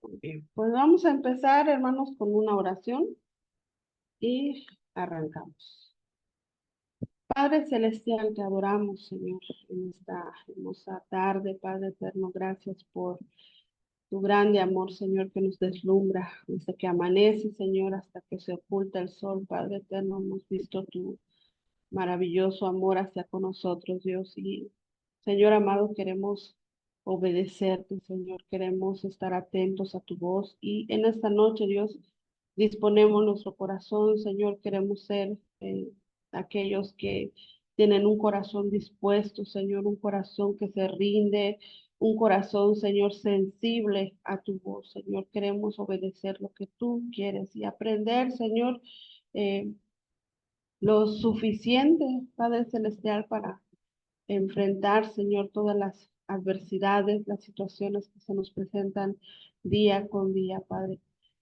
Bien, pues vamos a empezar, hermanos, con una oración y arrancamos. Padre Celestial, te adoramos, Señor, en esta hermosa tarde, Padre eterno, gracias por tu grande amor, Señor, que nos deslumbra desde que amanece, Señor, hasta que se oculta el sol, Padre eterno, hemos visto tu maravilloso amor hacia con nosotros, Dios, y Señor amado, queremos obedecerte, Señor, queremos estar atentos a tu voz y en esta noche, Dios, disponemos nuestro corazón, Señor, queremos ser aquellos que tienen un corazón dispuesto, Señor, un corazón que se rinde, un corazón, Señor, sensible a tu voz, Señor, queremos obedecer lo que tú quieres y aprender, Señor, eh, lo suficiente, Padre Celestial, para enfrentar, Señor, todas las adversidades, las situaciones que se nos presentan día con día, Padre.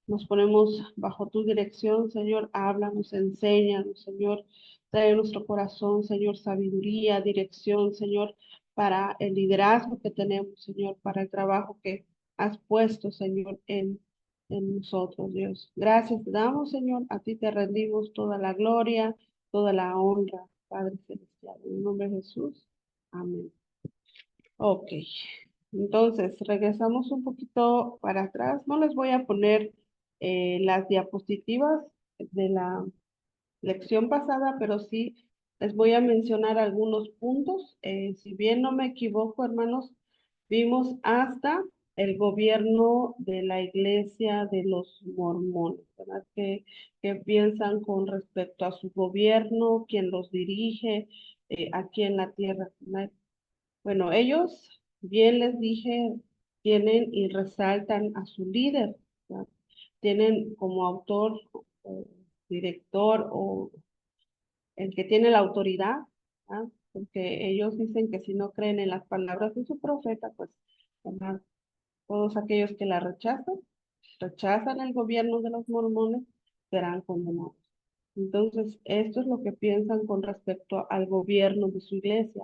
Nos ponemos bajo tu dirección, Señor, háblanos, enséñanos, Señor, trae a nuestro corazón, Señor, sabiduría, dirección, Señor, para el liderazgo que tenemos, Señor, para el trabajo que has puesto, Señor, en nosotros, Dios. Gracias te damos, Señor, a ti te rendimos toda la gloria, toda la honra, Padre Celestial. En el nombre de Jesús. Amén. Ok. Entonces, regresamos un poquito para atrás. No les voy a poner las diapositivas de la lección pasada, pero sí les voy a mencionar algunos puntos. Si bien no me equivoco, hermanos, vimos hasta el gobierno de la iglesia de los mormones, ¿verdad? ¿Qué piensan con respecto a su gobierno, quién los dirige aquí en la tierra? ¿Verdad? Bueno, ellos, bien les dije, tienen y resaltan a su líder, ¿verdad? Tienen como autor, o director o el que tiene la autoridad, ¿verdad? Porque ellos dicen que si no creen en las palabras de su profeta, pues, ¿verdad? Todos aquellos que la rechazan el gobierno de los mormones, serán condenados. Entonces, esto es lo que piensan con respecto al gobierno de su iglesia,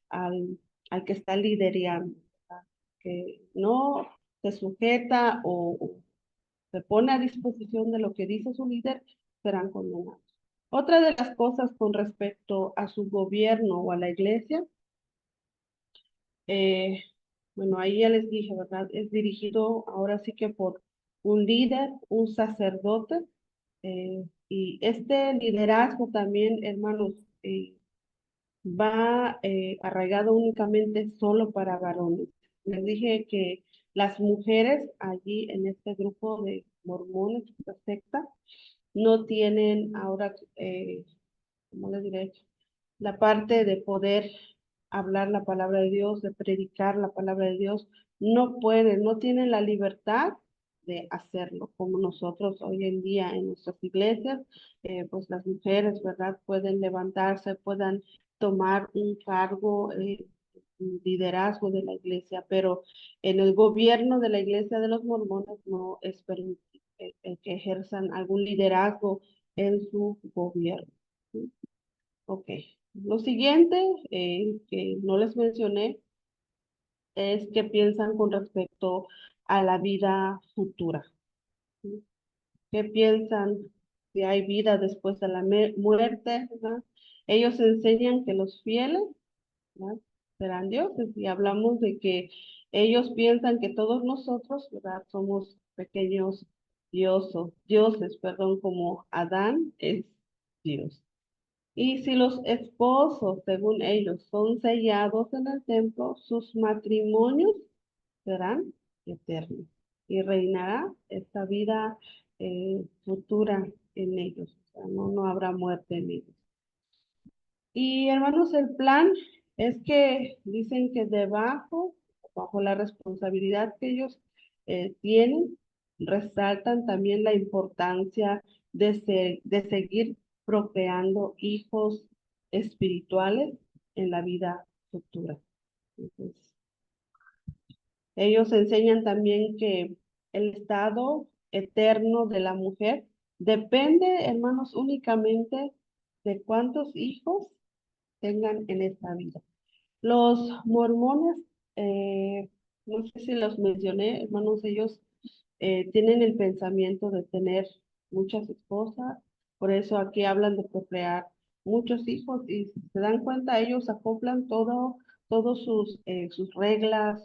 al, al que está liderando, ¿verdad? Que no se sujeta o se pone a disposición de lo que dice su líder, serán condenados. Otra de las cosas con respecto a su gobierno o a la iglesia, eh, bueno, ahí ya les dije, ¿verdad? Es dirigido ahora sí que por un líder, un sacerdote, y este liderazgo también, hermanos, va arraigado únicamente solo para varones. Les dije que las mujeres allí en este grupo de mormones, esta secta, no tienen ahora, ¿cómo les diré? La parte de poder hablar la palabra de Dios, de predicar la palabra de Dios, no pueden, no tienen la libertad de hacerlo, como nosotros hoy en día en nuestras iglesias, pues las mujeres, ¿verdad? Pueden levantarse, puedan tomar un cargo, un liderazgo de la iglesia, pero en el gobierno de la iglesia de los mormones no es permitido que ejerzan algún liderazgo en su gobierno. ¿Sí? Ok. Lo siguiente que no les mencioné es qué piensan con respecto a la vida futura. ¿Sí? ¿Qué piensan si hay vida después de la muerte? ¿Verdad? Ellos enseñan que los fieles, ¿verdad?, serán dioses y hablamos de que ellos piensan que todos nosotros, ¿verdad?, somos pequeños dioses, perdón, como Adán es Dios. Y si los esposos, según ellos, son sellados en el templo, sus matrimonios serán eternos y reinará esta vida futura en ellos. O sea, no habrá muerte en ellos. Y hermanos, el plan es que dicen que bajo la responsabilidad que ellos tienen, resaltan también la importancia de seguir procreando hijos espirituales en la vida futura. Entonces, ellos enseñan también que el estado eterno de la mujer depende, hermanos, únicamente de cuántos hijos tengan en esta vida. Los mormones, no sé si los mencioné, hermanos, ellos tienen el pensamiento de tener muchas esposas, por eso aquí hablan de procrear muchos hijos y si se dan cuenta, ellos acoplan todos sus reglas,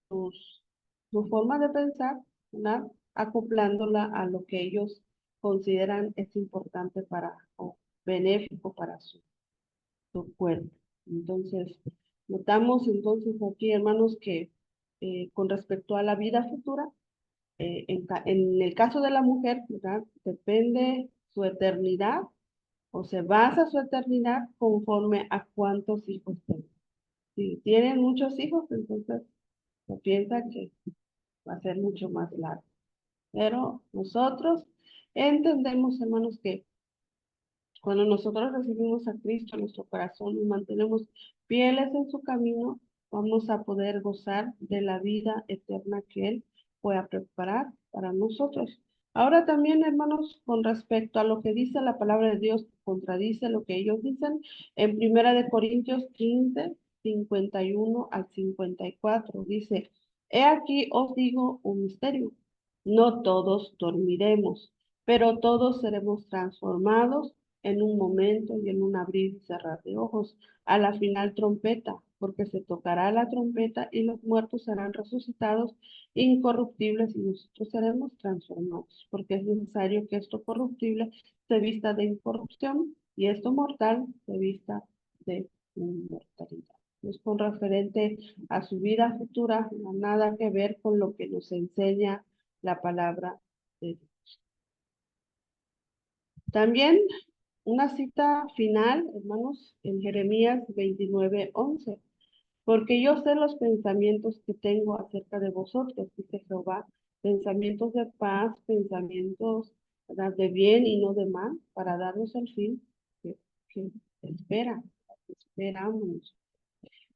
sus, su forma de pensar, ¿verdad? Acoplándola a lo que ellos consideran es importante para o benéfico para su cuerpo. Entonces, notamos entonces aquí, hermanos, que con respecto a la vida futura, en el caso de la mujer, ¿verdad? Depende su eternidad o se basa su eternidad conforme a cuántos hijos tienen. Si tienen muchos hijos, entonces se piensa que va a ser mucho más largo. Pero nosotros entendemos, hermanos, que cuando nosotros recibimos a Cristo en nuestro corazón y mantenemos fieles en su camino, vamos a poder gozar de la vida eterna que Él pueda preparar para nosotros. Ahora también, hermanos, con respecto a lo que dice la palabra de Dios, contradice lo que ellos dicen, en Primera de Corintios 15, 51 al 54, dice, he aquí os digo un misterio, no todos dormiremos, pero todos seremos transformados en un momento y en un abrir y cerrar de ojos, a la final trompeta, porque se tocará la trompeta y los muertos serán resucitados incorruptibles y nosotros seremos transformados, porque es necesario que esto corruptible se vista de incorrupción y esto mortal se vista de inmortalidad. Es con referente a su vida futura, no nada que ver con lo que nos enseña la palabra de Dios. También una cita final, hermanos, en Jeremías 29:11. Porque yo sé los pensamientos que tengo acerca de vosotros, dice Jehová, pensamientos de paz, pensamientos, ¿verdad?, de bien y no de mal, para darnos el fin que espera, esperamos.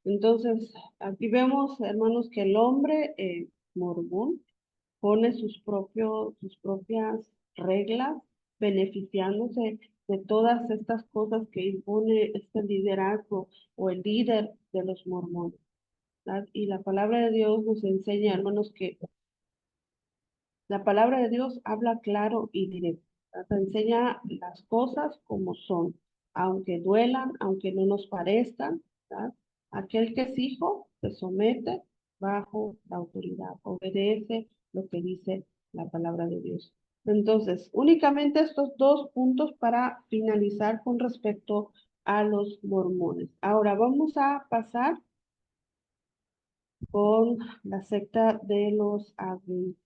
Entonces, aquí vemos, hermanos, que el hombre mormón pone sus propias reglas, beneficiándose de todas estas cosas que impone este liderazgo o el líder de los mormones, ¿verdad? Y la palabra de Dios nos enseña, hermanos, que la palabra de Dios habla claro y directo, ¿verdad? Te enseña las cosas como son, aunque duelan, aunque no nos parezcan, ¿verdad? Aquel que es hijo se somete bajo la autoridad, obedece lo que dice la palabra de Dios. Entonces, únicamente estos dos puntos para finalizar con respecto a los mormones. Ahora vamos a pasar con la secta de los adventistas.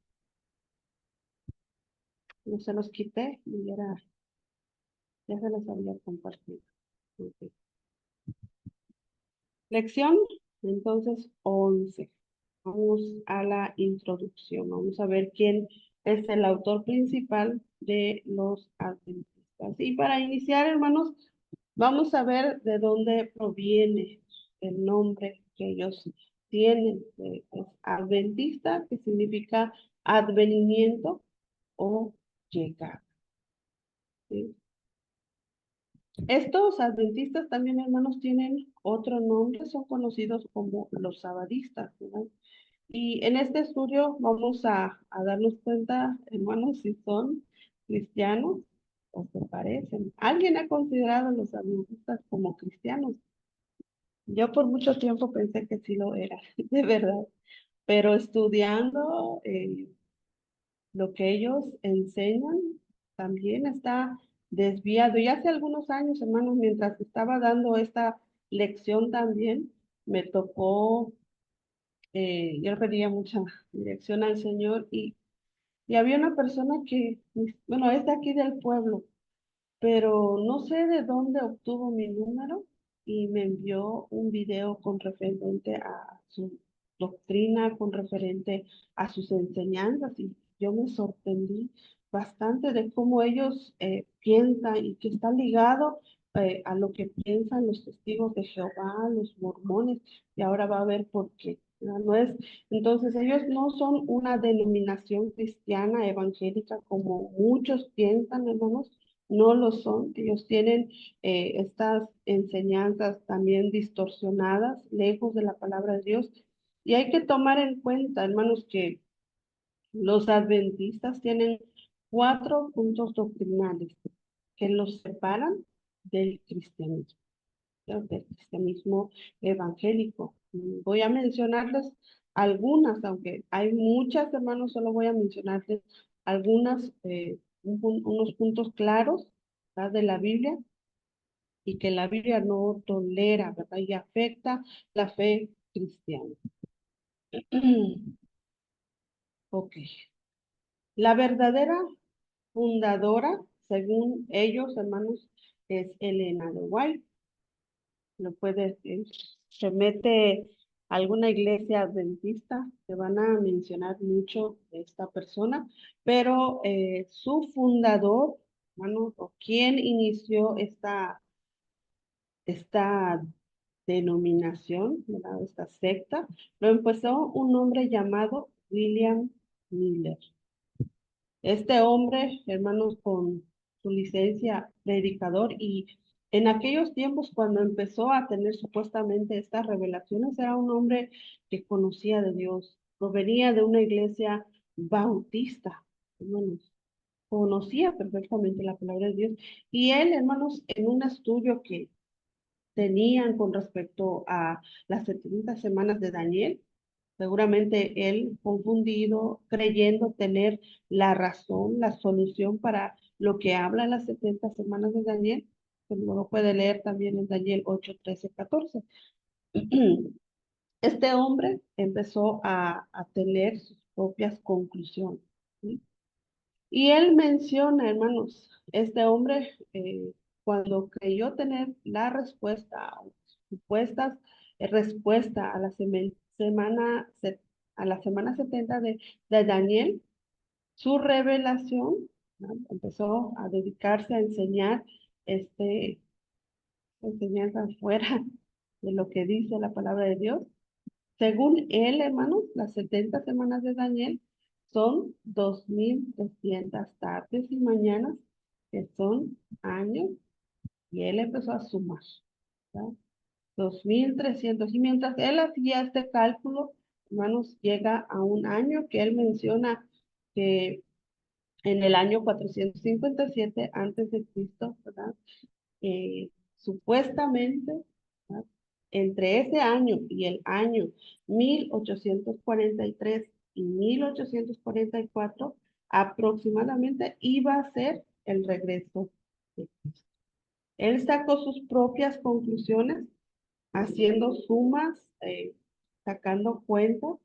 No se los quité y ya se los había compartido. Ok. Lección, entonces, 11. Vamos a la introducción. Vamos a ver quién es el autor principal de los adventistas. Y para iniciar, hermanos, vamos a ver de dónde proviene el nombre que ellos tienen. Es adventista, que significa advenimiento o llegar. ¿Sí? Estos adventistas también, hermanos, tienen otro nombre, son conocidos como los sabadistas, ¿verdad? Y en este estudio vamos a darnos cuenta, hermanos, si son cristianos o se parecen. ¿Alguien ha considerado a los adventistas como cristianos? Yo por mucho tiempo pensé que sí lo era, de verdad, pero estudiando lo que ellos enseñan también está desviado. Y hace algunos años, hermanos, mientras estaba dando esta lección también, me tocó, yo pedía mucha dirección al Señor y había una persona que, bueno, es de aquí del pueblo, pero no sé de dónde obtuvo mi número y me envió un video con referente a su doctrina, con referente a sus enseñanzas y yo me sorprendí bastante de cómo ellos piensan y que está ligado a lo que piensan los testigos de Jehová, los mormones, y ahora va a ver por qué. No es, entonces ellos no son una denominación cristiana evangélica como muchos piensan, hermanos, no lo son. Ellos tienen estas enseñanzas también distorsionadas, lejos de la palabra de Dios. Y hay que tomar en cuenta, hermanos, que Los adventistas tienen 4 puntos doctrinales que los separan del cristianismo, ¿no? Del cristianismo evangélico. Voy a mencionarles algunas, aunque hay muchas, hermanos, solo voy a mencionarles algunas, unos puntos claros, ¿verdad? De la Biblia, y que la Biblia no tolera, ¿verdad? Y afecta la fe cristiana. Ok. La verdadera fundadora, según ellos, hermanos, es Elena de White. Lo puede, se mete a alguna iglesia adventista, te van a mencionar mucho de esta persona, pero su fundador, hermanos, o quien inició esta denominación, ¿verdad? Esta secta, lo empezó un hombre llamado William Miller. Este hombre, hermanos, con su licencia predicador, y en aquellos tiempos cuando empezó a tener supuestamente estas revelaciones, era un hombre que conocía de Dios, provenía de una iglesia bautista, hermanos, conocía perfectamente la palabra de Dios. Y él, hermanos, en un estudio que tenían con respecto a las 70 semanas de Daniel, seguramente él confundido, creyendo tener la razón, la solución para lo que habla las 70 semanas de Daniel, que luego puede leer también en Daniel 8, 13, 14. Este hombre empezó a tener sus propias conclusiones, ¿sí? Y él menciona, hermanos, este hombre, cuando creyó tener la respuesta, o supuestas respuesta a la a la semana 70 de Daniel, su revelación, ¿no? Empezó a dedicarse a enseñar este, enseñanzas fuera de lo que dice la palabra de Dios. Según él, hermanos, las 70 semanas de Daniel son 2300 tardes y mañanas, que son años, y él empezó a sumar, ¿verdad? 2300, y mientras él hacía este cálculo, hermanos, llega a un año que él menciona que en el año 457 antes de Cristo, ¿verdad? Supuestamente, ¿verdad? Entre ese año y el año 1843 y 1844, aproximadamente iba a ser el regreso de Cristo. Él sacó sus propias conclusiones, haciendo sumas, sacando cuentas,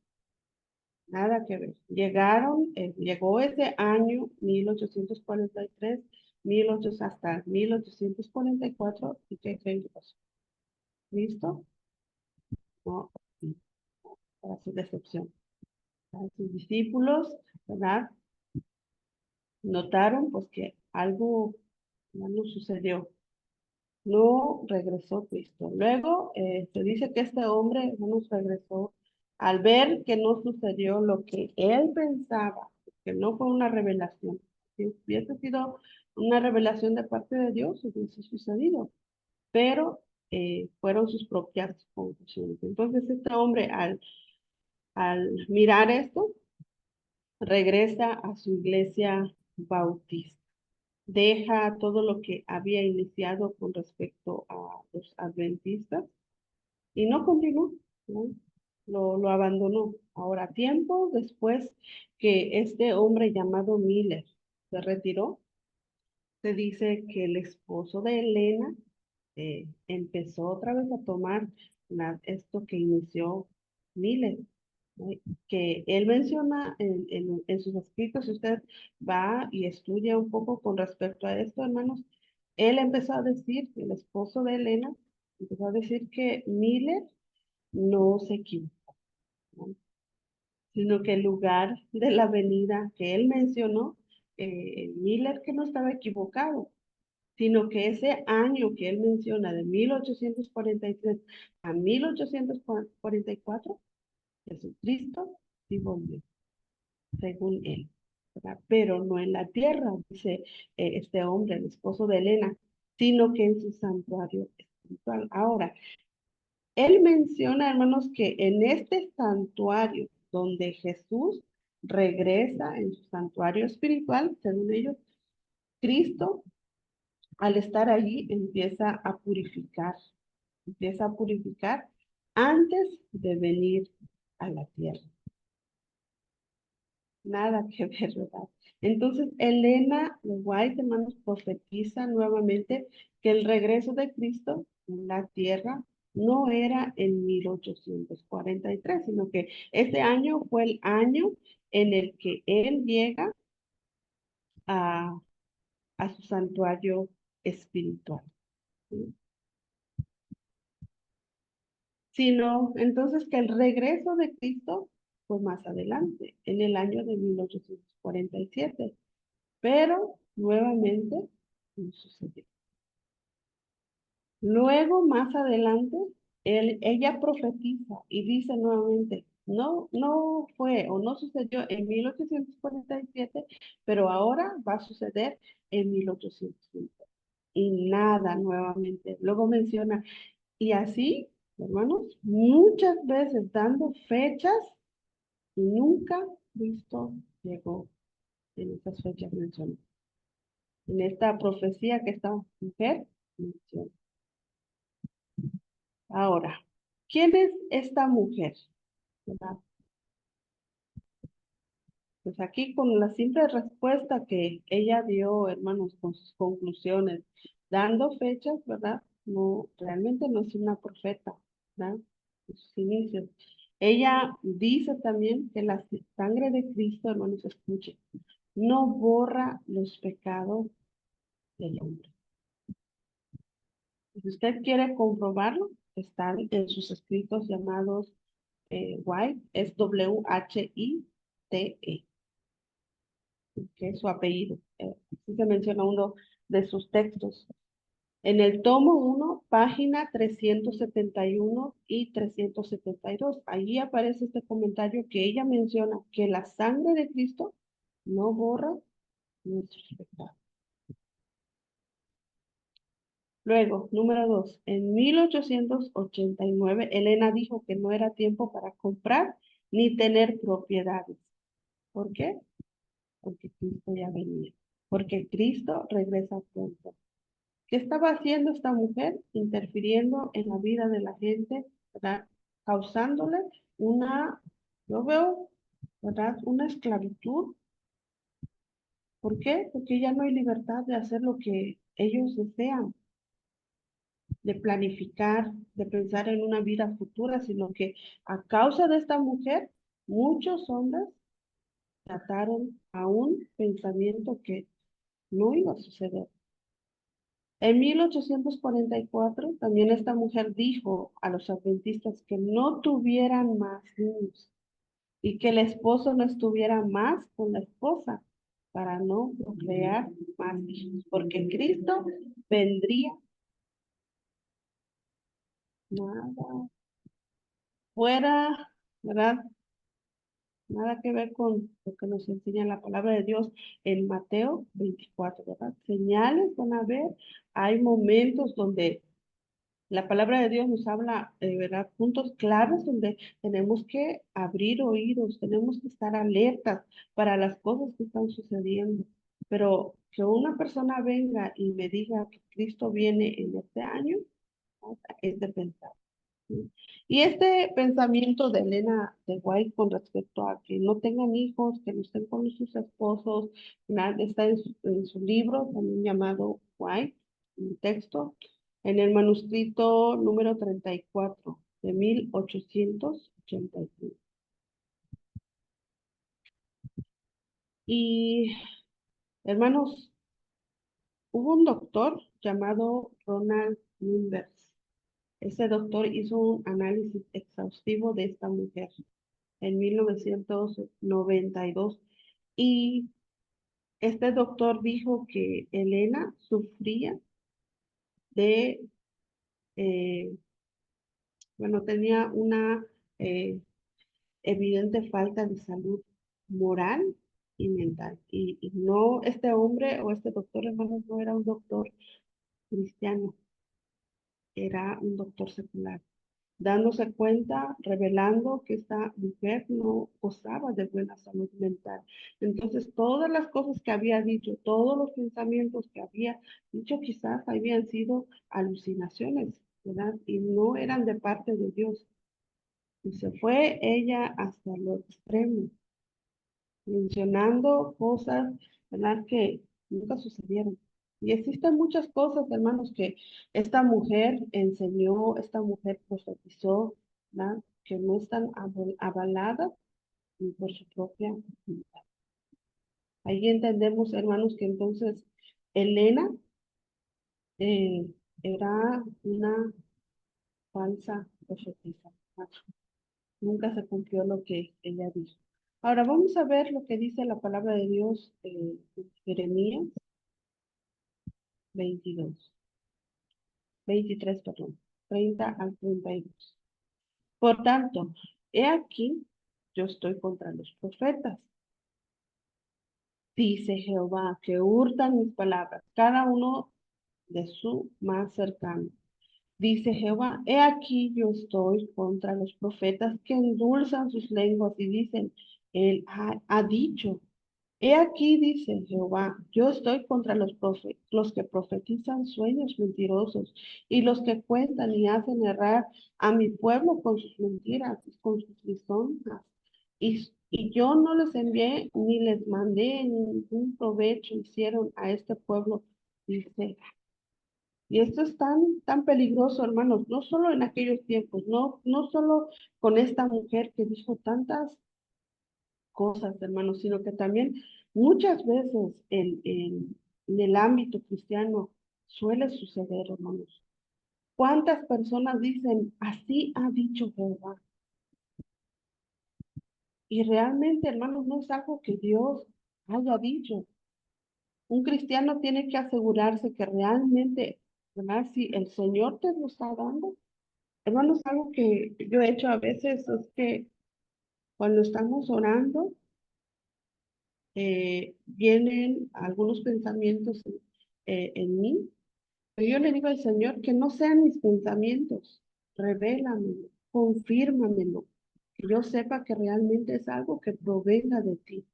nada que ver. Llegó ese año 1843, 1800 hasta 1844, ¿y qué creen que pasó? ¿Listo? No, sí, para su decepción. Sus discípulos, ¿verdad? Notaron pues que algo no sucedió. No regresó Cristo. Luego se dice que este hombre no nos regresó al ver que no sucedió lo que él pensaba, que no fue una revelación. Si hubiese sido una revelación de parte de Dios, hubiese sucedido, pero fueron sus propias conclusiones. Entonces este hombre al mirar esto, regresa a su iglesia bautista, deja todo lo que había iniciado con respecto a los adventistas y no continuó, ¿no? Lo abandonó. Ahora, tiempo después que este hombre llamado Miller se retiró, se dice que el esposo de Elena empezó otra vez a tomar esto que inició Miller, ¿no? Que él menciona en sus escritos. Si usted va y estudia un poco con respecto a esto, hermanos, él empezó a decir, el esposo de Elena, empezó a decir que Miller no se equivocó, ¿no? Sino que el lugar de la venida que él mencionó, Miller que no estaba equivocado, sino que ese año que él menciona de 1843 a 1844, Jesucristo sí volvió, según él, ¿verdad? Pero no en la tierra, dice este hombre, el esposo de Elena, sino que en su santuario espiritual. Ahora, él menciona, hermanos, que en este santuario donde Jesús regresa en su santuario espiritual, según ellos. Cristo, al estar allí, empieza a purificar antes de venir a la tierra. Nada que ver, ¿verdad? Entonces, Elena de White, hermanos, profetiza nuevamente que el regreso de Cristo en la tierra no era en 1843, sino que ese año fue el año en el que él llega a, a su santuario espiritual. ¿Sí? Sino entonces que el regreso de Cristo fue más adelante, en el año de 1847. Pero nuevamente no sucedió. Luego, más adelante, ella profetiza y dice nuevamente, no fue o no sucedió en 1847, pero ahora va a suceder en 1850. Y nada nuevamente. Luego menciona, y así, hermanos, muchas veces dando fechas y nunca Cristo llegó en esas fechas mencionadas. En esta profecía que esta mujer menciona. Ahora, ¿quién es esta mujer? ¿Verdad? Pues aquí con la simple respuesta que ella dio, hermanos, con sus conclusiones, dando fechas, ¿verdad? No, realmente no es una profeta, ¿verdad? En sus inicios. Ella dice también que la sangre de Cristo, hermanos, escuche, no borra los pecados del hombre. Si usted quiere comprobarlo, están en sus escritos llamados White, es White, que es su apellido. Así se menciona uno de sus textos. En el tomo 1, página 371 y 372, allí aparece este comentario que ella menciona que la sangre de Cristo no borra nuestros pecados. Luego, número 2, en 1889, Elena dijo que no era tiempo para comprar ni tener propiedades. ¿Por qué? Porque Cristo ya venía. Porque Cristo regresa pronto. ¿Qué estaba haciendo esta mujer? Interfiriendo en la vida de la gente, ¿verdad? Causándole yo veo, ¿verdad? Una esclavitud. ¿Por qué? Porque ya no hay libertad de hacer lo que ellos desean, de planificar, de pensar en una vida futura, sino que a causa de esta mujer, muchos hombres trataron a un pensamiento que no iba a suceder. En 1844, también esta mujer dijo a los adventistas que no tuvieran más niños y que el esposo no estuviera más con la esposa para no crear más hijos, porque Cristo vendría nada fuera, ¿verdad? Nada que ver con lo que nos enseña la palabra de Dios en Mateo 24, ¿verdad? Señales van a haber, hay momentos donde la palabra de Dios nos habla, ¿verdad? Puntos claros donde tenemos que abrir oídos, tenemos que estar alertas para las cosas que están sucediendo. Pero que una persona venga y me diga que Cristo viene en este año, ¿no? Es de pensar. ¿Sí? Y este pensamiento de Elena de White con respecto a que no tengan hijos, que no estén con sus esposos, nada, está en su libro también llamado White, un texto, en el manuscrito número 34 de 1885. Y hermanos, hubo un doctor llamado Ronald Numbers. Ese doctor hizo un análisis exhaustivo de esta mujer en 1992 y este doctor dijo que Elena sufría de, eh, bueno, tenía una evidente falta de salud moral y mental. Y no, este hombre o este doctor, hermanos, no era un doctor cristiano, era un doctor secular. dándose cuenta, revelando que esta mujer no gozaba de buena salud mental. Entonces, todas las cosas que había dicho, todos los pensamientos que había dicho, quizás habían sido alucinaciones, ¿verdad? Y no eran de parte de Dios. Y se fue ella hasta lo extremo, mencionando cosas, ¿verdad? Que nunca sucedieron. Y existen muchas cosas, hermanos, que esta mujer enseñó, esta mujer profetizó, ¿verdad? Que no están avaladas ni por su propia vida. Ahí entendemos, hermanos, que entonces Elena eh, era una falsa profetisa. Nunca se cumplió lo que ella dijo. Ahora vamos a ver lo que dice la palabra de Dios en Jeremías 22, 23, perdón, 30 al 32. Por tanto, he aquí, yo estoy contra los profetas, dice Jehová, que hurtan mis palabras, cada uno de su más cercano. Dice Jehová, he aquí yo estoy contra los profetas que endulzan sus lenguas y dicen, él ha dicho. He aquí, dice Jehová, yo estoy contra los que profetizan sueños mentirosos y los que cuentan y hacen errar a mi pueblo con sus mentiras, con sus lisonjas. Y yo no les envié ni les mandé ningún provecho hicieron a este pueblo, dice. Y esto es tan peligroso, hermanos, no solo en aquellos tiempos, no solo con esta mujer que dijo tantas cosas, hermanos, sino que también muchas veces en el ámbito cristiano suele suceder, hermanos. ¿Cuántas personas dicen, así ha dicho Jehová? Y realmente, hermanos, no es algo que Dios haya dicho. Un cristiano tiene que asegurarse que realmente, ¿verdad? Si el Señor te lo está dando. Hermanos, algo que yo he hecho a veces es que cuando estamos orando, vienen algunos pensamientos en mí, pero yo le digo al Señor que no sean mis pensamientos, revélamelo, confírmamelo, que yo sepa que realmente es algo que provenga de ti,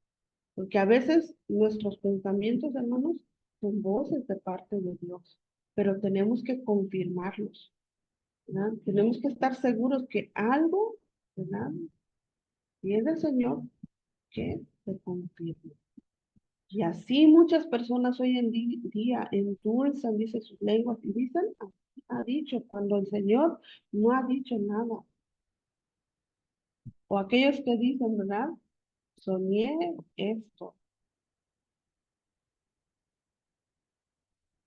porque a veces nuestros pensamientos, hermanos, son voces de parte de Dios, pero tenemos que confirmarlos, ¿verdad? Tenemos que estar seguros que algo, ¿verdad? Y es del Señor que te confirme. Y así muchas personas hoy en día endulzan, dice sus lenguas y dicen, ha dicho, cuando el Señor no ha dicho nada. O aquellos que dicen, ¿verdad? Soñé esto,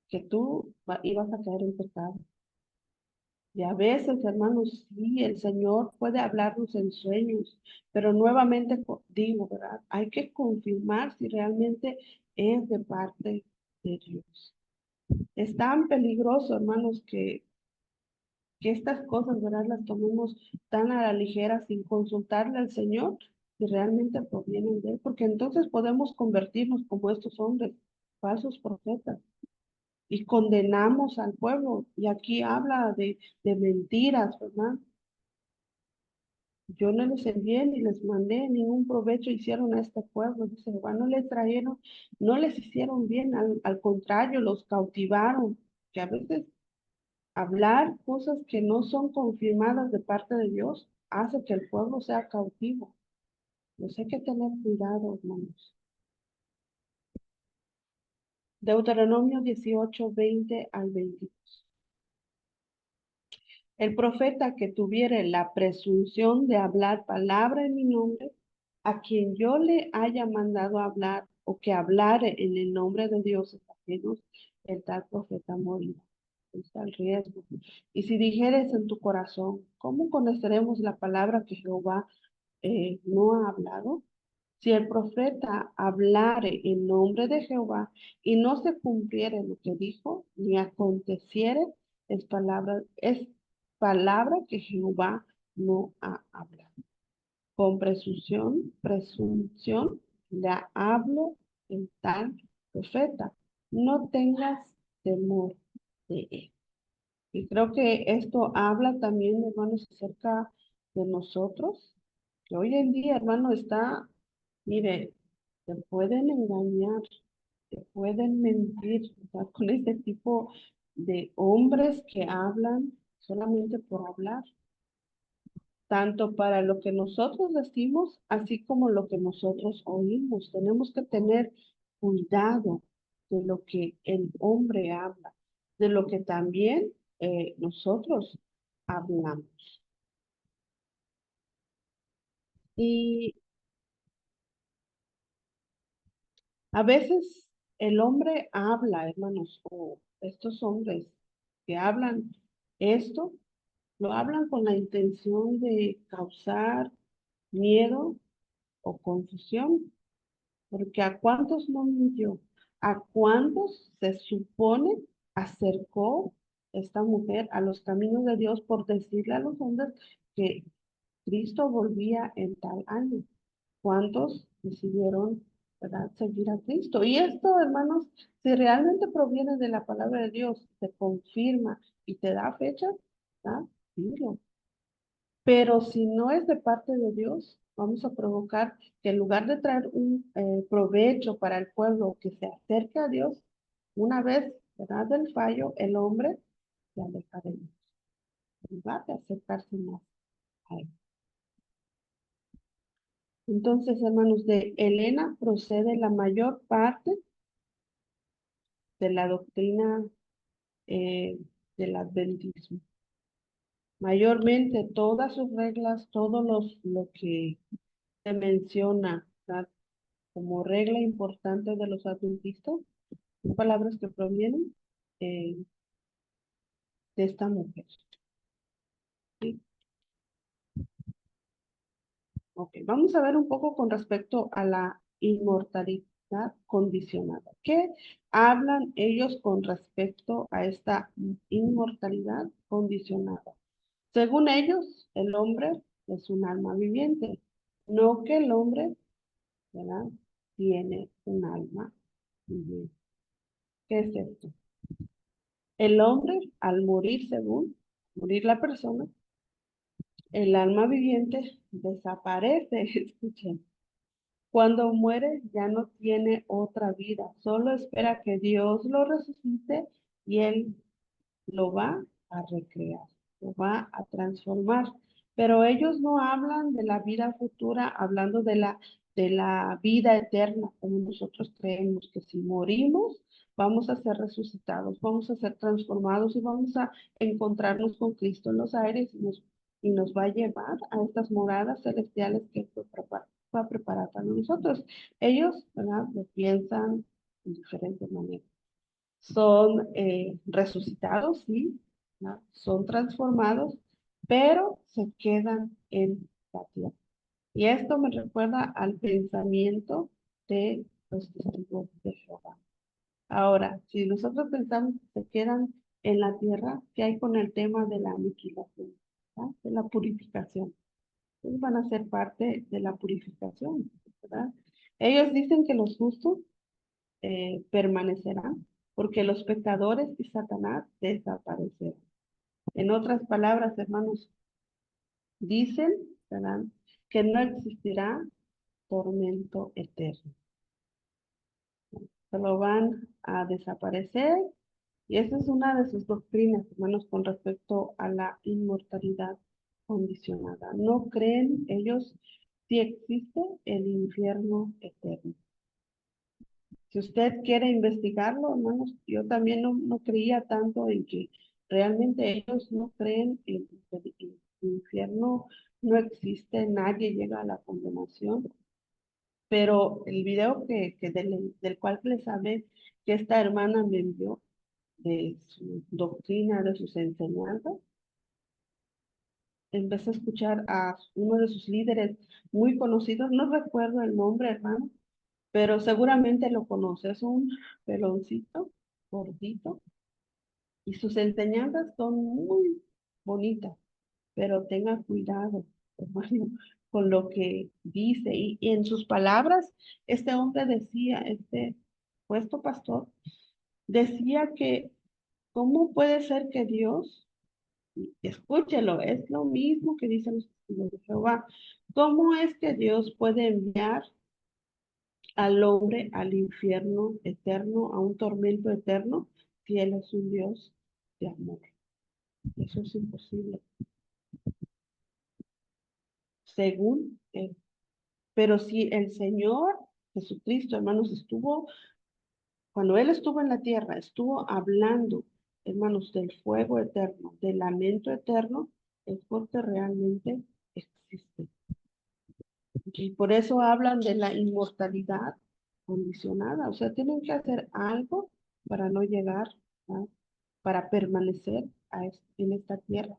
que tú ibas a caer en pecado. Y a veces, hermanos, sí, el Señor puede hablarnos en sueños, pero nuevamente digo, ¿verdad? Hay que confirmar si realmente es de parte de Dios. Es tan peligroso, hermanos, que estas cosas, ¿verdad? Las tomemos tan a la ligera sin consultarle al Señor si realmente provienen de Él, porque entonces podemos convertirnos como estos hombres, falsos profetas, y condenamos al pueblo. Y aquí habla de mentiras, ¿verdad? Yo no les envié ni les mandé ningún provecho hicieron a este pueblo, dice Jehová, no les trajeron, no les hicieron bien, al contrario, los cautivaron, que a veces hablar cosas que no son confirmadas de parte de Dios hace que el pueblo sea cautivo. Pues hay que tener cuidado, hermanos. Deuteronomio 18, 20 al 22. El profeta que tuviere la presunción de hablar palabra en mi nombre, a quien yo le haya mandado hablar o que hablare en el nombre de dioses ajenos, el tal profeta morirá. Está el riesgo. Y si dijeres en tu corazón, ¿cómo conoceremos la palabra que Jehová no ha hablado? Si el profeta hablare en nombre de Jehová y no se cumpliere lo que dijo, ni aconteciere, es palabra que Jehová no ha hablado. Con presunción, la hablo en tal profeta. No tengas temor de él. Y creo que esto habla también, hermanos, acerca de nosotros, que hoy en día, hermano, está, mire, te pueden engañar, te pueden mentir, ¿verdad? Con este tipo de hombres que hablan solamente por hablar, tanto para lo que nosotros decimos, así como lo que nosotros oímos. Tenemos que tener cuidado de lo que el hombre habla, de lo que también nosotros hablamos. Y a veces el hombre habla, hermanos, o estos hombres que hablan esto, lo hablan con la intención de causar miedo o confusión. Porque a cuántos no mintió, a cuántos se supone acercó esta mujer a los caminos de Dios por decirle a los hombres que Cristo volvía en tal año. ¿Cuántos decidieron, verdad, seguir a Cristo? Y esto, hermanos, si realmente proviene de la palabra de Dios, te confirma y te da fecha, ¿verdad? Dilo. Pero si no es de parte de Dios, vamos a provocar que en lugar de traer un provecho para el pueblo que se acerque a Dios, una vez, ¿verdad? Del fallo, el hombre se aleja de Dios, en lugar de acercarse más a él. Entonces, hermanos, de Helena procede la mayor parte de la doctrina del adventismo. Mayormente todas sus reglas, lo que se menciona, ¿verdad? Como regla importante de los adventistas, son palabras que provienen eh, de esta mujer. ¿Sí? Ok, vamos a ver un poco con respecto a la inmortalidad condicionada. ¿Qué hablan ellos con respecto a esta inmortalidad condicionada? Según ellos, el hombre es un alma viviente, no que el hombre, ¿verdad?, tiene un alma viviente. ¿Qué es esto? El hombre, al morir, según morir la persona, el alma viviente desaparece. Escuchen. Cuando muere ya no tiene otra vida, solo espera que Dios lo resucite y él lo va a recrear, lo va a transformar. Pero ellos no hablan de la vida futura, hablando de la vida eterna, como nosotros creemos que si morimos, vamos a ser resucitados, vamos a ser transformados y vamos a encontrarnos con Cristo en los aires y nos va a llevar a estas moradas celestiales que va a preparar para nosotros. Ellos, ¿verdad?, lo piensan de diferentes maneras. Son resucitados, sí, ¿no? Son transformados, pero se quedan en la tierra. Y esto me recuerda al pensamiento de los testigos de Jehová. Ahora, si nosotros pensamos que se quedan en la tierra, ¿qué hay con el tema de la aniquilación? ¿Verdad? De la purificación. Ellos van a ser parte de la purificación, ¿verdad? Ellos dicen que los justos permanecerán, porque los pecadores y Satanás desaparecerán. En otras palabras, hermanos, dicen, ¿verdad?, que no existirá tormento eterno. Solo van a desaparecer y esa es una de sus doctrinas, hermanos, con respecto a la inmortalidad condicionada. No creen ellos si existe el infierno eterno. Si usted quiere investigarlo, hermanos, yo también no creía tanto en que realmente ellos no creen en que el infierno no existe, nadie llega a la condenación. Pero el video del cual les hablé, que esta hermana me envió de su doctrina, de sus enseñanzas, empecé a escuchar a uno de sus líderes muy conocidos, no recuerdo el nombre, hermano, pero seguramente lo conoces, un peloncito, gordito, y sus enseñanzas son muy bonitas, pero tenga cuidado, hermano, con lo que dice. Y en sus palabras, este hombre decía, este puesto pastor, decía que ¿Cómo puede ser que Dios, escúchelo, es lo mismo que dicen los testigos de Jehová, cómo es que Dios puede enviar al hombre al infierno eterno, a un tormento eterno, si Él es un Dios de amor? Eso es imposible, según Él. Pero si el Señor Jesucristo, hermanos, cuando Él estuvo en la tierra, estuvo hablando, hermanos, del fuego eterno, del lamento eterno, es porque realmente existe. Y por eso hablan de la inmortalidad condicionada. O sea, tienen que hacer algo para no llegar, ¿no? Para permanecer en esta tierra.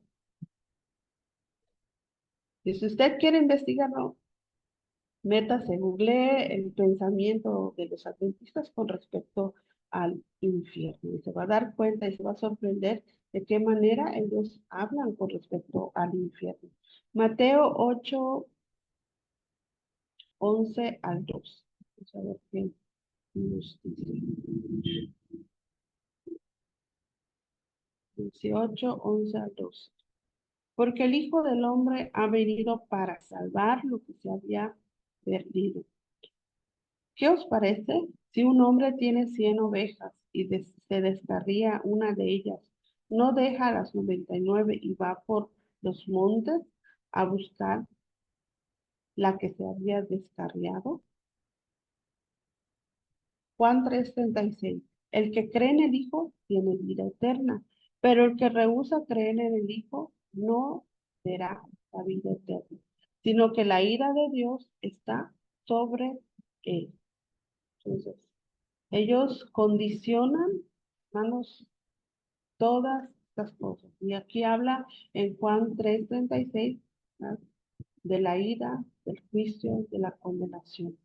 Y si usted quiere investigarlo, métase, googlee el pensamiento de los adventistas con respecto al infierno. Y se va a dar cuenta y se va a sorprender de qué manera ellos hablan con respecto al infierno. Mateo 8, 11 al 2. Vamos a ver qué nos dice. 18, 11 al 12. Porque el Hijo del Hombre ha venido para salvar lo que se había perdido. ¿Qué os parece si un hombre tiene 100 ovejas y se descarría una de ellas? ¿No deja las 99 y va por los montes a buscar la que se había descarriado? Juan 3:36. El que cree en el Hijo tiene vida eterna, pero el que rehúsa creer en el Hijo no verá la vida eterna, sino que la ira de Dios está sobre él. Entonces, ellos condicionan, hermanos, todas estas cosas. Y aquí habla en Juan 3:36, ¿verdad? De la ira, del juicio, de la condenación.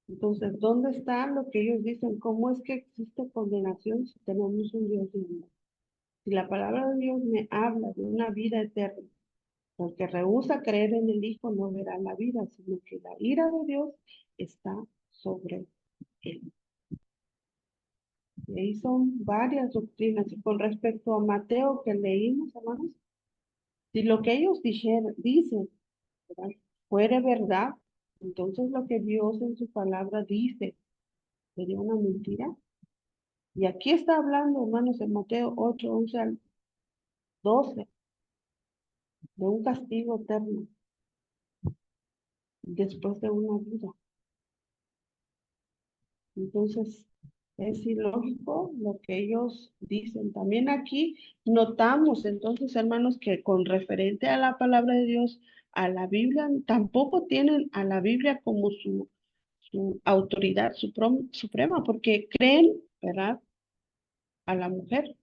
Entonces, ¿dónde está lo que ellos dicen? ¿Cómo es que existe condenación si tenemos un Dios de amor? Si la palabra de Dios me habla de una vida eterna, el que rehúsa creer en el Hijo no verá la vida, sino que la ira de Dios está sobre él. Y ahí son varias doctrinas. Y con respecto a Mateo que leímos, hermanos, si lo que ellos dicen, ¿verdad? Fuere verdad, entonces lo que Dios en su palabra dice sería una mentira. Y aquí está hablando, hermanos, en Mateo 8, 11 al 12, de un castigo eterno después de una vida. Entonces, es ilógico lo que ellos dicen. También aquí notamos, entonces, hermanos, que con referente a la palabra de Dios, a la Biblia, tampoco tienen a la Biblia como su autoridad suprema, porque creen, ¿verdad? A la mujer.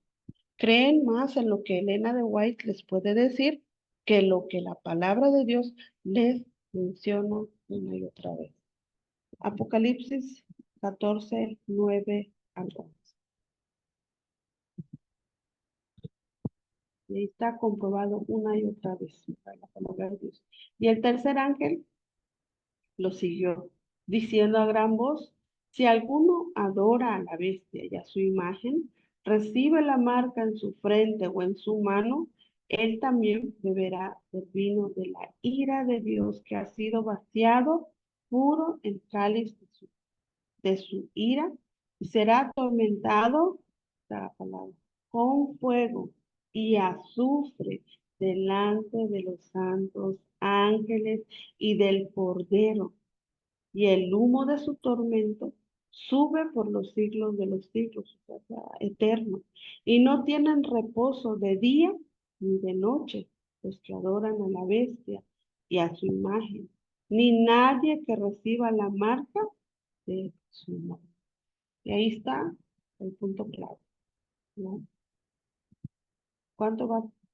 Creen más en lo que Elena de White les puede decir que lo que la palabra de Dios les menciona una y otra vez. Apocalipsis 14, 9 al 11. Y ahí está comprobado una y otra vez la palabra de Dios. Y el tercer ángel lo siguió, diciendo a gran voz, si alguno adora a la bestia y a su imagen, recibe la marca en su frente o en su mano, él también beberá del vino de la ira de Dios que ha sido vaciado puro en cáliz de su ira y será atormentado, la palabra, con fuego y azufre delante de los santos ángeles y del Cordero, y el humo de su tormento sube por los siglos de los siglos, o sea, eterno, y no tienen reposo de día ni de noche los que adoran a la bestia y a su imagen, ni nadie que reciba la marca de su nombre. Y ahí está el punto clave, ¿no?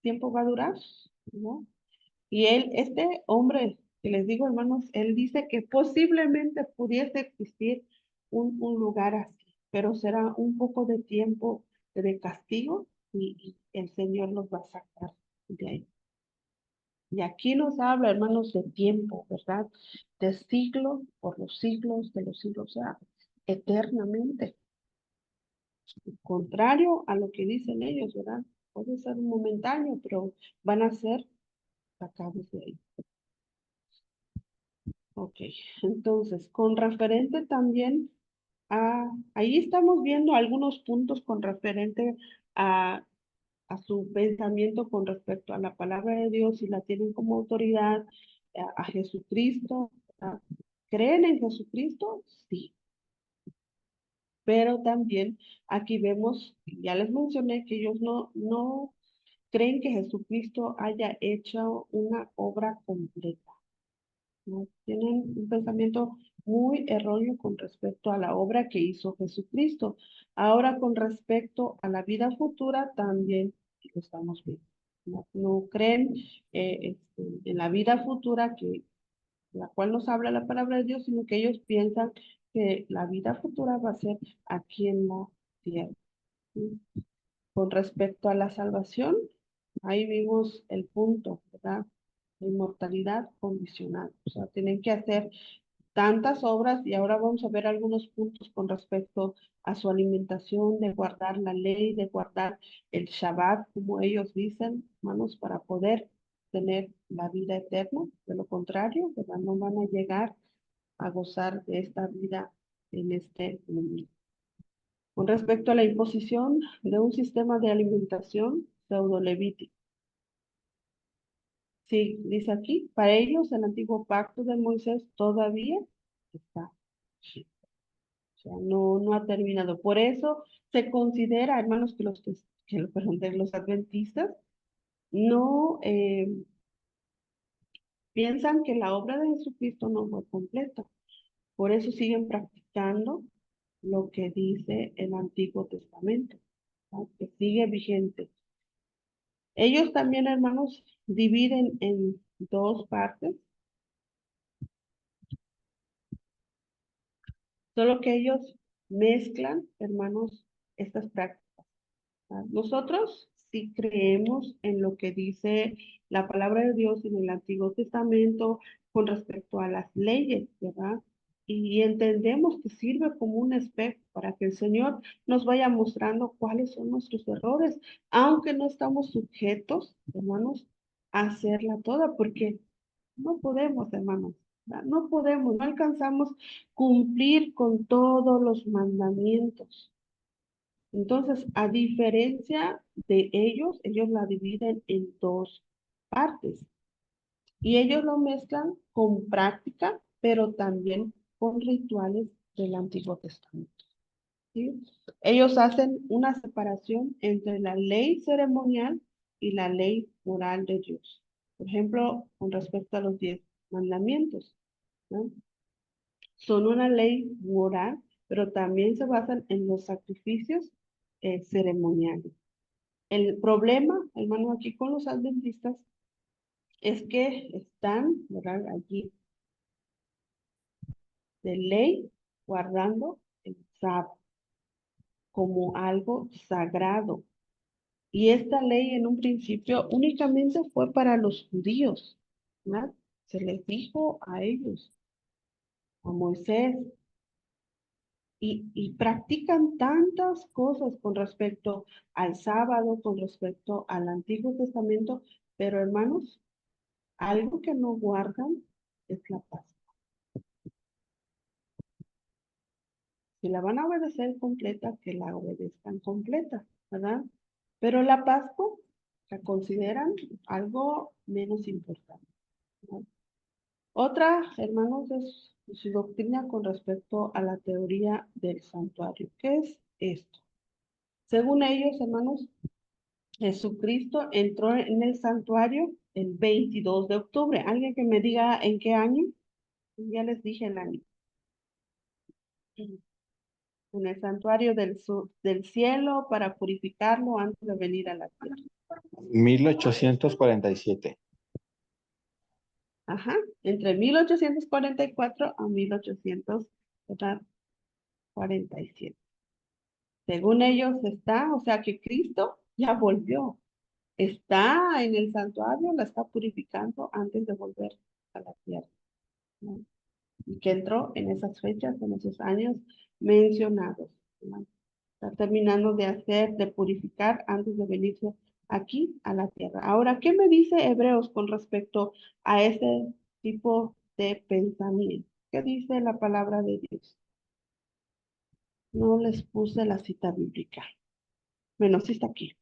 ¿Tiempo va a durar? ¿No? Y este hombre, que les digo, hermanos, él dice que posiblemente pudiese existir un lugar así, pero será un poco de tiempo de castigo y el Señor los va a sacar de ahí. Y aquí nos habla, hermanos, de tiempo, ¿verdad? De siglo por los siglos de los siglos, o sea, eternamente. contrario a lo que dicen ellos, ¿verdad? Puede ser momentáneo, pero van a ser sacados de ahí. Ok, entonces, con referente también ahí estamos viendo algunos puntos con referente a, a su pensamiento con respecto a la palabra de Dios, si la tienen como autoridad, a Jesucristo. ¿Creen en Jesucristo? Sí. Pero también aquí vemos, ya les mencioné que ellos no creen que Jesucristo haya hecho una obra completa, ¿no? Tienen un pensamiento muy erróneo con respecto a la obra que hizo Jesucristo. Ahora, con respecto a la vida futura, también lo estamos viendo. No creen en la vida futura que la cual nos habla la palabra de Dios, sino que ellos piensan que la vida futura va a ser aquí en la tierra. ¿Sí? Con respecto a la salvación, ahí vimos el punto, ¿verdad? La inmortalidad condicional. O sea, tienen que hacer tantas obras y ahora vamos a ver algunos puntos con respecto a su alimentación, de guardar la ley, de guardar el Shabbat, como ellos dicen, hermanos, para poder tener la vida eterna. De lo contrario, ¿verdad? No van a llegar a gozar de esta vida en este mundo. Con respecto a la imposición de un sistema de alimentación pseudo-levítico. Sí, dice aquí, para ellos el antiguo pacto de Moisés todavía está. O sea, no ha terminado. Por eso se considera, hermanos, perdón, de los adventistas no piensan que la obra de Jesucristo no fue completa. Por eso siguen practicando lo que dice el Antiguo Testamento, ¿no? Que sigue vigente. Ellos también, hermanos, dividen en dos partes, solo que ellos mezclan, hermanos, estas prácticas. Nosotros sí creemos en lo que dice la palabra de Dios en el Antiguo Testamento con respecto a las leyes, ¿verdad? Y entendemos que sirve como un espejo para que el Señor nos vaya mostrando cuáles son nuestros errores, aunque no estamos sujetos, hermanos, a hacerla toda, porque no podemos, hermanos, ¿verdad? No podemos, no alcanzamos cumplir con todos los mandamientos. Entonces, a diferencia de ellos la dividen en dos partes y ellos lo mezclan con práctica, pero también con rituales del Antiguo Testamento. ¿Sí? Ellos hacen una separación entre la ley ceremonial y la ley moral de Dios. Por ejemplo, con respecto a los 10 mandamientos, ¿no? Son una ley moral, pero también se basan en los sacrificios ceremoniales. El problema, hermano, aquí con los adventistas es que están, ¿verdad? Allí de ley guardando el sábado como algo sagrado. Y esta ley en un principio únicamente fue para los judíos, ¿verdad? Se les dijo a ellos, a Moisés, y practican tantas cosas con respecto al sábado, con respecto al Antiguo Testamento, pero hermanos, algo que no guardan es la paz. Si la van a obedecer completa, que la obedezcan completa, ¿verdad? Pero la Pascua la consideran algo menos importante, ¿no? Otra, hermanos, es su doctrina con respecto a la teoría del santuario. ¿Qué es esto? Según ellos, hermanos, Jesucristo entró en el santuario el 22 de octubre. ¿Alguien que me diga en qué año? Ya les dije el año. En el santuario del cielo para purificarlo antes de venir a la tierra. 1847. Ajá, entre 1844 a 1847. Según ellos está, o sea que Cristo ya volvió. Está en el santuario, la está purificando antes de volver a la tierra, ¿no? Y que entró en esas fechas, en esos años mencionados, ¿no? Está terminando de hacer, de purificar antes de venirse aquí a la tierra. Ahora, ¿qué me dice Hebreos con respecto a ese tipo de pensamiento? ¿Qué dice la palabra de Dios? No les puse la cita bíblica. Bueno, sí está aquí.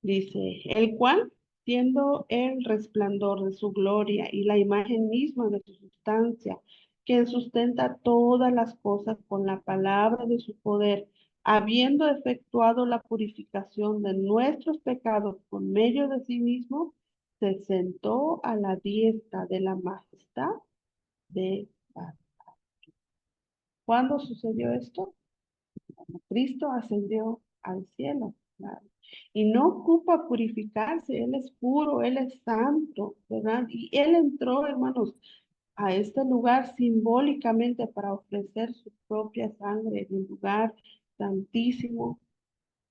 Dice, el cual, siendo el resplandor de su gloria y la imagen misma de su sustancia, que sustenta todas las cosas con la palabra de su poder, habiendo efectuado la purificación de nuestros pecados con medio de sí mismo, se sentó a la diestra de la majestad de paz. ¿Cuándo sucedió esto? Cristo ascendió al cielo, ¿verdad? Y no ocupa purificarse, Él es puro, Él es santo, ¿verdad? Y Él entró, hermanos, a este lugar simbólicamente para ofrecer su propia sangre en el lugar santísimo,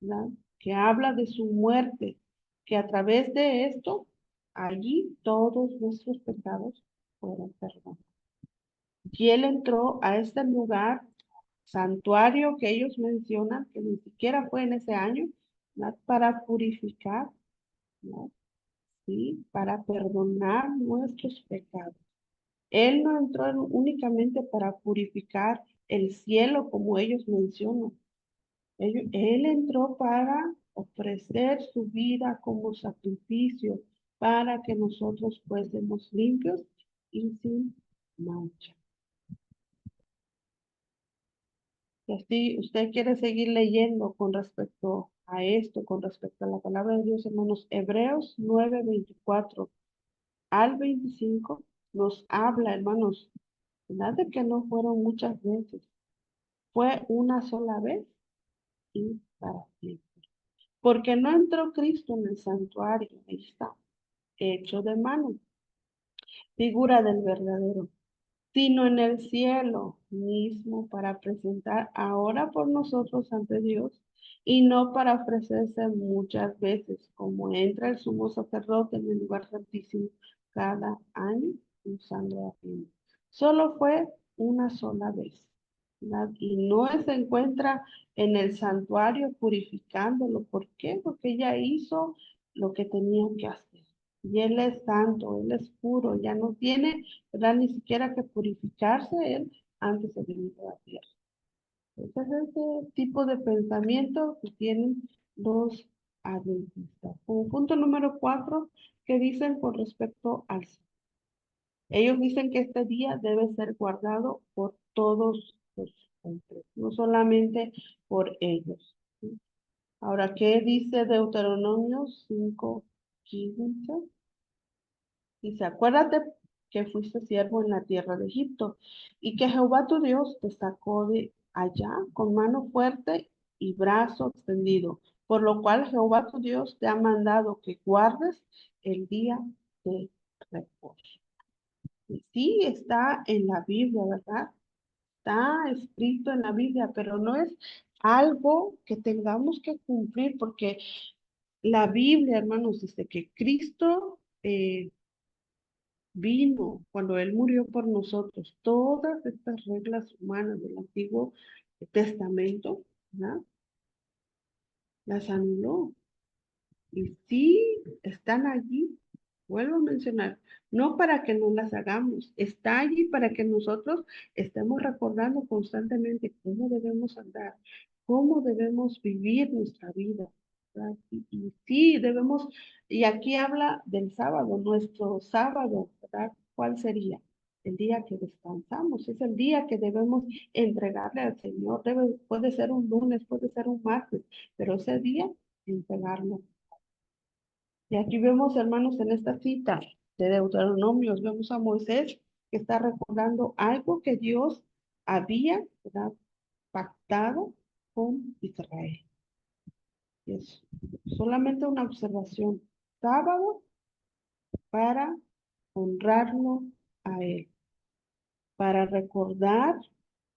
¿verdad? Que habla de su muerte, que a través de esto, allí todos nuestros pecados fueron perdonados. Y Él entró a este lugar santuario que ellos mencionan, que ni siquiera fue en ese año, ¿no? Para purificar, ¿no? Sí, para perdonar nuestros pecados. Él no entró únicamente para purificar el cielo, como ellos mencionan. Él entró para ofrecer su vida como sacrificio para que nosotros fuésemos limpios y sin mancha. Y así usted quiere seguir leyendo con respecto a esto, con respecto a la palabra de Dios, hermanos. Hebreos 9:24 al 25 nos habla, hermanos, ¿verdad? De que no fueron muchas veces, fue una sola vez y para siempre. Porque no entró Cristo en el santuario, ahí está, hecho de mano, figura del verdadero, sino en el cielo mismo para presentar ahora por nosotros ante Dios y no para ofrecerse muchas veces, como entra el sumo sacerdote en el lugar santísimo cada año con sangre ajena. Solo fue una sola vez, ¿verdad? Y no se encuentra en el santuario purificándolo. ¿Por qué? Porque ella hizo lo que tenía que hacer. Y Él es santo, Él es puro, ya no tiene, ¿verdad? Ni siquiera que purificarse Él antes de venir a la tierra. Ese es ese tipo de pensamiento que tienen los adventistas. Como punto número 4, ¿qué dicen con respecto al sábado? Ellos dicen que este día debe ser guardado por todos los hombres, no solamente por ellos, ¿sí? Ahora, ¿qué dice Deuteronomio 5:15? Dice, acuérdate que fuiste siervo en la tierra de Egipto y que Jehová tu Dios te sacó de allá con mano fuerte y brazo extendido, por lo cual Jehová tu Dios te ha mandado que guardes el día de reposo. Y sí, está en la Biblia, ¿verdad? Está escrito en la Biblia, pero no es algo que tengamos que cumplir porque la Biblia, hermanos, dice que Cristo vino cuando Él murió por nosotros. Todas estas reglas humanas del Antiguo Testamento, ¿verdad? Las anuló. Y sí, están allí, vuelvo a mencionar, no para que no las hagamos, está allí para que nosotros estemos recordando constantemente cómo debemos andar, cómo debemos vivir nuestra vida, ¿verdad? Y sí, debemos, y aquí habla del sábado, nuestro sábado, ¿verdad? ¿Cuál sería? El día que descansamos, es el día que debemos entregarle al Señor, puede ser un lunes, puede ser un martes, pero ese día entregarlo. Y aquí vemos, hermanos, en esta cita de Deuteronomios, vemos a Moisés que está recordando algo que Dios había, ¿verdad?, pactado con Israel. Y es solamente una observación. Sábado para honrarlo a Él, para recordar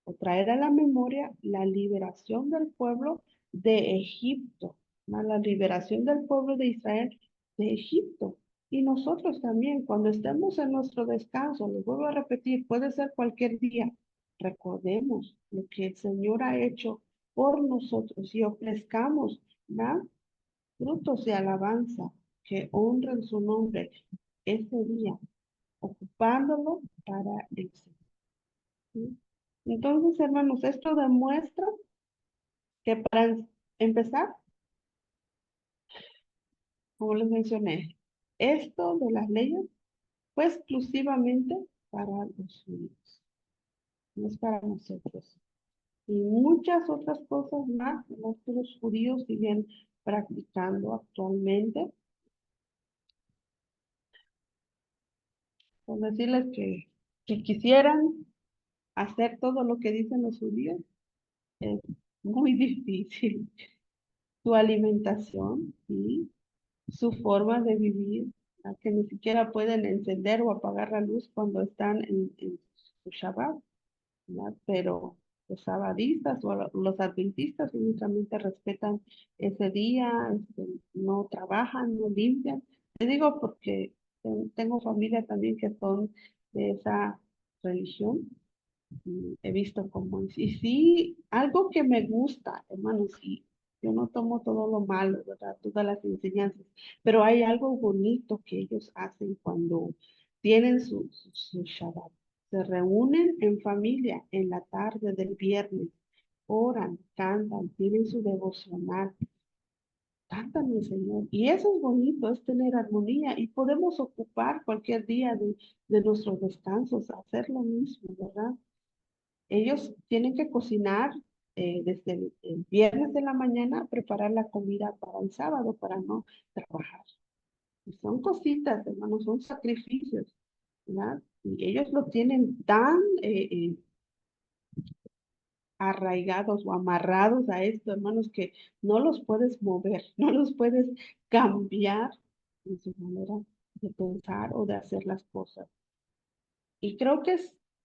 o traer a la memoria la liberación del pueblo de Egipto, ¿no? La liberación del pueblo de Israel de Egipto. Y nosotros también, cuando estemos en nuestro descanso, les vuelvo a repetir, puede ser cualquier día, recordemos lo que el Señor ha hecho por nosotros y ofrezcamos, ¿verdad?, frutos de alabanza que honren su nombre ese día, ocupándolo para el Señor. ¿Sí? Entonces, hermanos, esto demuestra que para empezar, como les mencioné, esto de las leyes fue exclusivamente para los judíos, no es para nosotros. Y muchas otras cosas más que los judíos siguen practicando actualmente. Por decirles que quisieran hacer todo lo que dicen los judíos, es muy difícil. Su alimentación y su forma de vivir, que ni siquiera pueden encender o apagar la luz cuando están en su Shabbat, ¿verdad? Pero los sabadistas o los adventistas únicamente respetan ese día, no trabajan, no limpian. Te digo porque tengo familia también que son de esa religión. Y he visto cómo es. Y sí, algo que me gusta, hermano, sí, yo no tomo todo lo malo, ¿verdad? Todas las enseñanzas, pero hay algo bonito que ellos hacen cuando tienen su Shabbat. Se reúnen en familia en la tarde del viernes, oran, cantan, tienen su devocional, cantan al Señor. Y eso es bonito, es tener armonía y podemos ocupar cualquier día de nuestros descansos, hacer lo mismo, ¿verdad? Ellos tienen que cocinar desde el viernes de la mañana, preparar la comida para el sábado, para no trabajar. Y son cositas, hermanos, son sacrificios, ¿verdad? Y ellos lo tienen tan arraigados o amarrados a esto, hermanos, que no los puedes mover, no los puedes cambiar en su manera de pensar o de hacer las cosas. Y creo que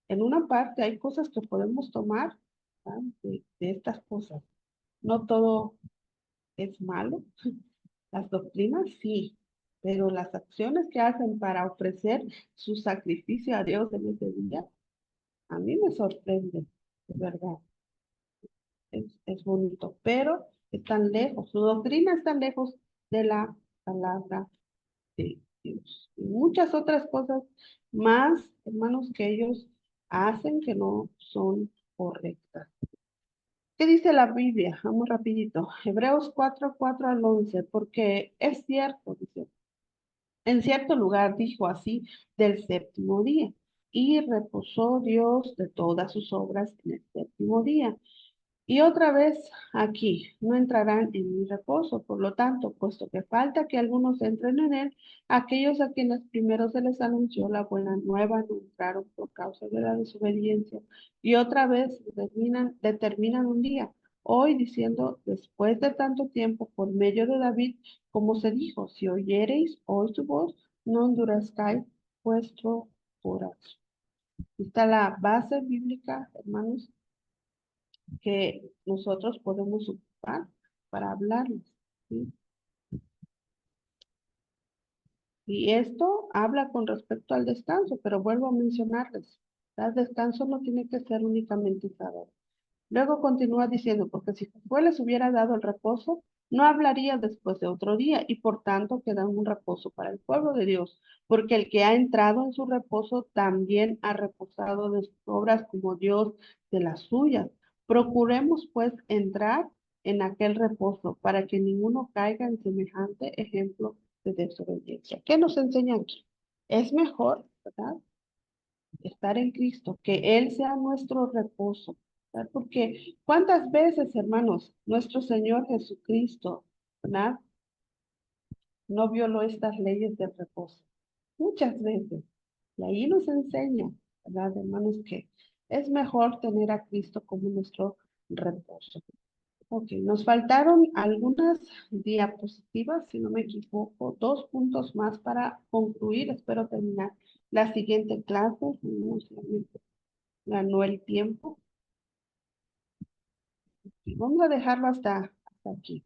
en una parte hay cosas que podemos tomar, ¿verdad?, de estas cosas. No todo es malo, las doctrinas sí, pero las acciones que hacen para ofrecer su sacrificio a Dios en ese día, a mí me sorprende, de verdad. Es bonito, pero están lejos, su doctrina está lejos de la palabra de Dios. Y muchas otras cosas más, hermanos, que ellos hacen que no son correctas. ¿Qué dice la Biblia? Vamos rapidito. Hebreos 4, 4 al 11, porque es cierto, dice, en cierto lugar dijo así del séptimo día, y reposó Dios de todas sus obras en el séptimo día. Y otra vez aquí, no entrarán en mi reposo. Por lo tanto, puesto que falta que algunos entren en él, aquellos a quienes primero se les anunció la buena nueva no entraron por causa de la desobediencia. Y otra vez determinan un día, hoy diciendo, después de tanto tiempo, por medio de David, como se dijo, si oyereis hoy su voz, no endurezcáis vuestro corazón. Está la base bíblica, hermanos, que nosotros podemos ocupar para hablarles, ¿sí? Y esto habla con respecto al descanso, pero vuelvo a mencionarles, el descanso no tiene que ser únicamente sábado. Luego continúa diciendo, porque si Josué les hubiera dado el reposo, no hablaría después de otro día, y por tanto queda un reposo para el pueblo de Dios, porque el que ha entrado en su reposo también ha reposado de sus obras como Dios de las suyas. Procuremos pues entrar en aquel reposo para que ninguno caiga en semejante ejemplo de desobediencia. ¿Qué nos enseña aquí? Es mejor, ¿verdad?, estar en Cristo, que Él sea nuestro reposo, ¿verdad? Porque cuántas veces, hermanos, nuestro Señor Jesucristo, ¿verdad?, no violó estas leyes del reposo. Muchas veces. Y ahí nos enseña, ¿verdad, hermanos?, que es mejor tener a Cristo como nuestro reposo. Ok, nos faltaron algunas diapositivas, si no me equivoco, 2 puntos más para concluir. Espero terminar la siguiente clase. No solamente ganó el tiempo. Y vamos a dejarlo hasta aquí.